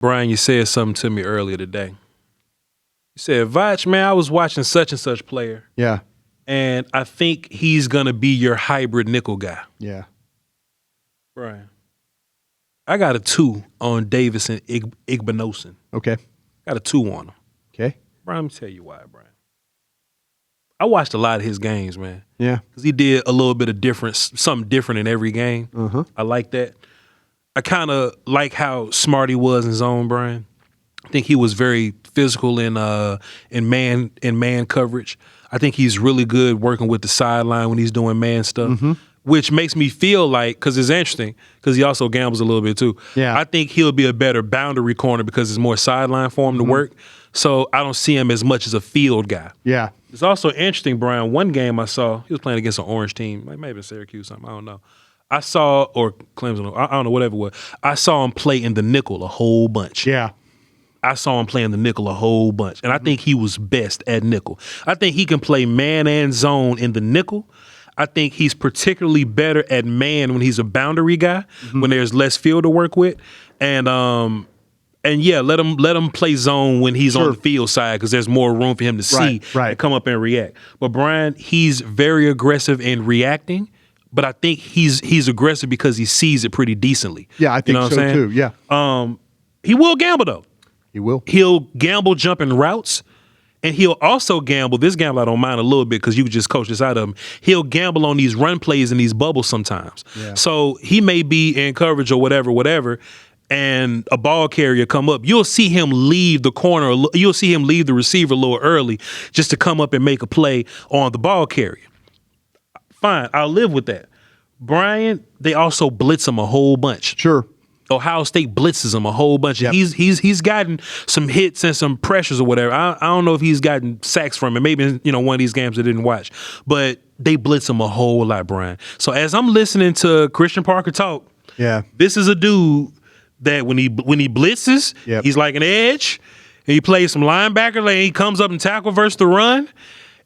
Brian, you said something to me earlier today. You said, VOCH, man, I was watching such and such player. Yeah. And I think he's going to be your hybrid nickel guy. Yeah. Brian, I got a 2 on Davison Igbinosun. Okay. Got a 2 on him. Okay. Brian, let me tell you why, Brian. I watched a lot of his games, man. Yeah. Because he did a little bit of something different in every game. I like that. I kind of like how smart he was in zone, Brian. I think he was very physical in man coverage. I think he's really good working with the sideline when he's doing man stuff, which makes me feel like, because it's interesting, because he also gambles a little bit too. Yeah. I think he'll be a better boundary corner because it's more sideline for him to work. So I don't see him as much as a field guy. Yeah. It's also interesting, Brian. One game I saw, he was playing against an orange team, like maybe Syracuse or something, I don't know. I saw, or Clemson, I don't know, whatever it was. I saw him play in the nickel a whole bunch. Yeah. I saw him play in the nickel a whole bunch, and I think he was best at nickel. I think he can play man and zone in the nickel. I think he's particularly better at man when he's a boundary guy, when there's less field to work with. And yeah, let him play zone when he's on the field side because there's more room for him to see and come up and react. But Brian, he's very aggressive in reacting. But I think he's aggressive because he sees it pretty decently. Yeah, I think so too. Yeah. He will gamble though. He will. He'll gamble jumping routes, and he'll also gamble. This gamble I don't mind a little bit because you could just coach this out of him. He'll gamble on these run plays and these bubbles sometimes. Yeah. So he may be in coverage or whatever, and a ball carrier come up. You'll see him leave the corner. You'll see him leave the receiver a little early just to come up and make a play on the ball carrier. Fine, I'll live with that. Brian, they also blitz him a whole bunch. Sure. Ohio State blitzes him a whole bunch. Yep. He's gotten some hits and some pressures or whatever. I don't know if he's gotten sacks from it. Maybe one of these games I didn't watch. But they blitz him a whole lot, Brian. So as I'm listening to Christian Parker talk, this is a dude that when he blitzes, he's like an edge. He plays some linebacker lane. He comes up and tackle versus the run.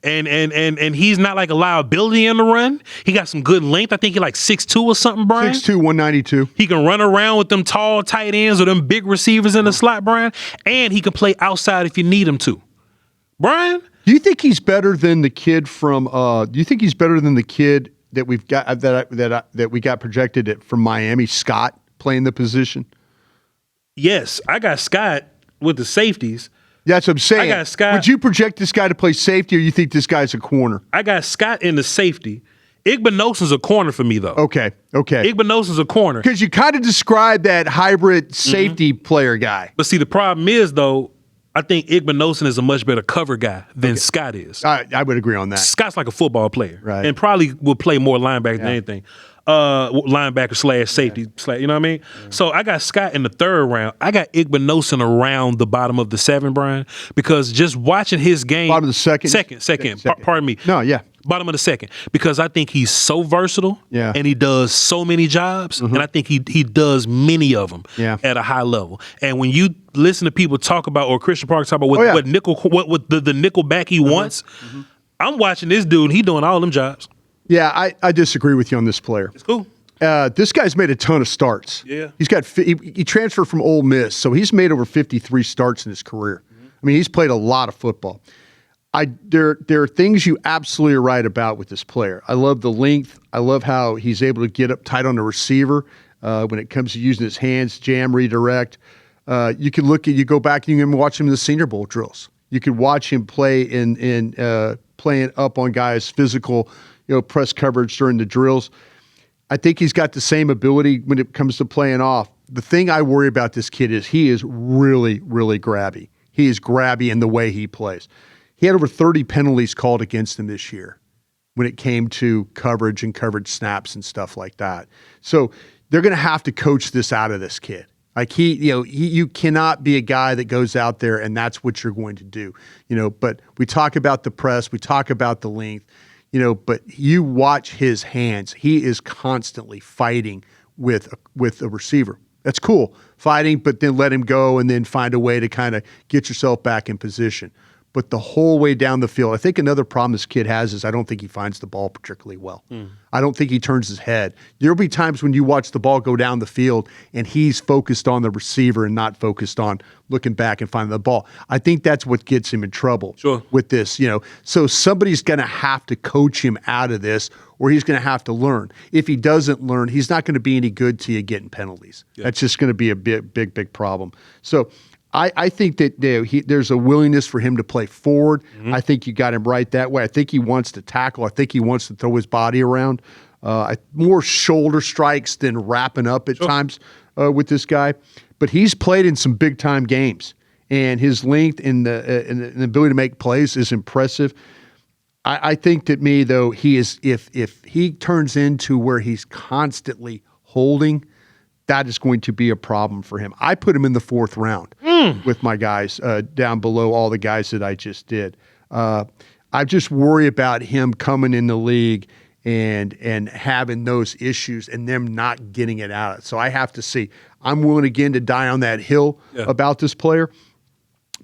And he's not like a liability in the run. He got some good length. I think he like 6'2" or something, Brian. 6'2", 192. He can run around with them tall tight ends or them big receivers in the slot, Brian. And he can play outside if you need him to. Brian? Do you think he's better than the kid from do you think he's better than the kid that we've got that we got projected from Miami, Scott, playing the position? Yes, I got Scott with the safeties. That's what I'm saying. I got Scott. Would you project this guy to play safety, or you think this guy's a corner? I got Scott in the safety. Igbinosun's a corner for me, though. Okay. Igbinosun's a corner. Because you kind of described that hybrid safety player guy. But see, the problem is, though, I think Igbinosun is a much better cover guy than Scott is. I would agree on that. Scott's like a football player. Right. And probably will play more linebacker than anything. Linebacker / safety / you know what I mean? Yeah. So I got Scott in the 3rd round. I got Igbinosun around the bottom of the 7, Brian, because just watching his game. Bottom of the 2nd? Second. Pardon me. No, yeah. Bottom of the 2nd, because I think he's so versatile and he does so many jobs, and I think he does many of them at a high level. And when you listen to people talk about, or Christian Parker talk about what the nickel back he wants, I'm watching this dude, and he doing all them jobs. Yeah, I disagree with you on this player. It's cool. This guy's made a ton of starts. Yeah. He's got he transferred from Ole Miss, so he's made over 53 starts in his career. I mean, he's played a lot of football. There are things you absolutely are right about with this player. I love the length. I love how he's able to get up tight on the receiver when it comes to using his hands, jam, redirect. You go back and you can watch him in the Senior Bowl drills. You could watch him play playing up on guys' physical, press coverage during the drills. I think he's got the same ability when it comes to playing off. The thing I worry about this kid is he is really, really grabby. He is grabby in the way he plays. He had over 30 penalties called against him this year when it came to coverage and coverage snaps and stuff like that. So they're going to have to coach this out of this kid. Like you cannot be a guy that goes out there and that's what you're going to do. But we talk about the press, we talk about the length. But you watch his hands. He is constantly fighting with a receiver. That's cool, fighting, but then let him go and then find a way to kind of get yourself back in position. but the whole way down the field. I think another problem this kid has is I don't think he finds the ball particularly well. I don't think he turns his head. There'll be times when you watch the ball go down the field and he's focused on the receiver and not focused on looking back and finding the ball. I think that's what gets him in trouble with this, So somebody's going to have to coach him out of this, or he's going to have to learn. If he doesn't learn, he's not going to be any good to you getting penalties. That's just going to be a big problem. So I think that there's a willingness for him to play forward. I think you got him right that way. I think he wants to tackle. I think he wants to throw his body around. More shoulder strikes than wrapping up at times with this guy. But he's played in some big-time games, and his length and the ability to make plays is impressive. I think that though, he is if he turns into where he's constantly holding, that is going to be a problem for him. I put him in the 4th round with my guys down below all the guys that I just did. I just worry about him coming in the league and having those issues and them not getting it out. So I have to see. I'm willing again to die on that hill about this player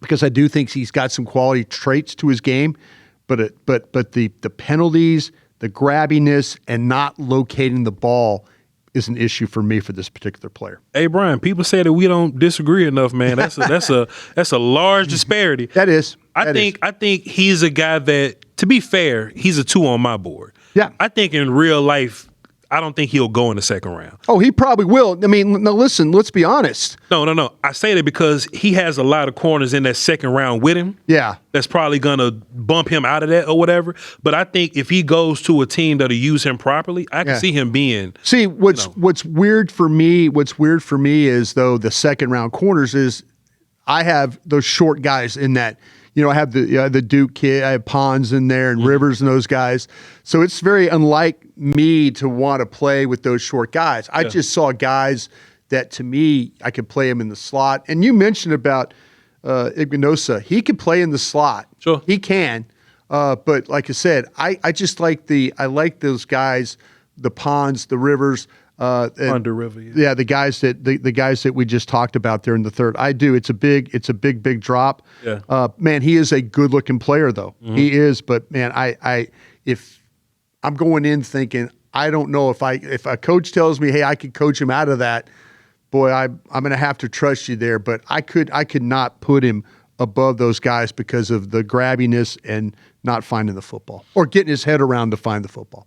because I do think he's got some quality traits to his game, but the penalties, the grabbiness, and not locating the ball is an issue for me for this particular player. Hey, Brian, people say that we don't disagree enough, man. That's a large disparity. That is. I think he's a guy that, to be fair, he's a 2 on my board. Yeah. I think in real life, I don't think he'll go in the 2nd round. Oh, he probably will. I mean, no, listen, let's be honest. No. I say that because he has a lot of corners in that 2nd round with him. Yeah. That's probably going to bump him out of that or whatever. But I think if he goes to a team that'll use him properly, I can see him being. See, what's weird for me is, though, the 2nd round corners is I have those short guys in that. I have the Duke kid, I have Pons in there and Rivers and those guys. So it's very unlike me to want to play with those short guys. I just saw guys that, to me, I could play him in the slot. And you mentioned about Igbinosun. He could play in the slot. Sure. He can. But like I said, I just like those guys, the Pons, the Rivers, Under River, the guys that we just talked about there in the 3rd. I do. It's a big drop. Yeah. Man, he is a good looking player though. He is, but man, if I'm going in thinking I don't know if a coach tells me, hey, I could coach him out of that, boy, I'm going to have to trust you there. But I could not put him above those guys because of the grabbiness and not finding the football or getting his head around to find the football.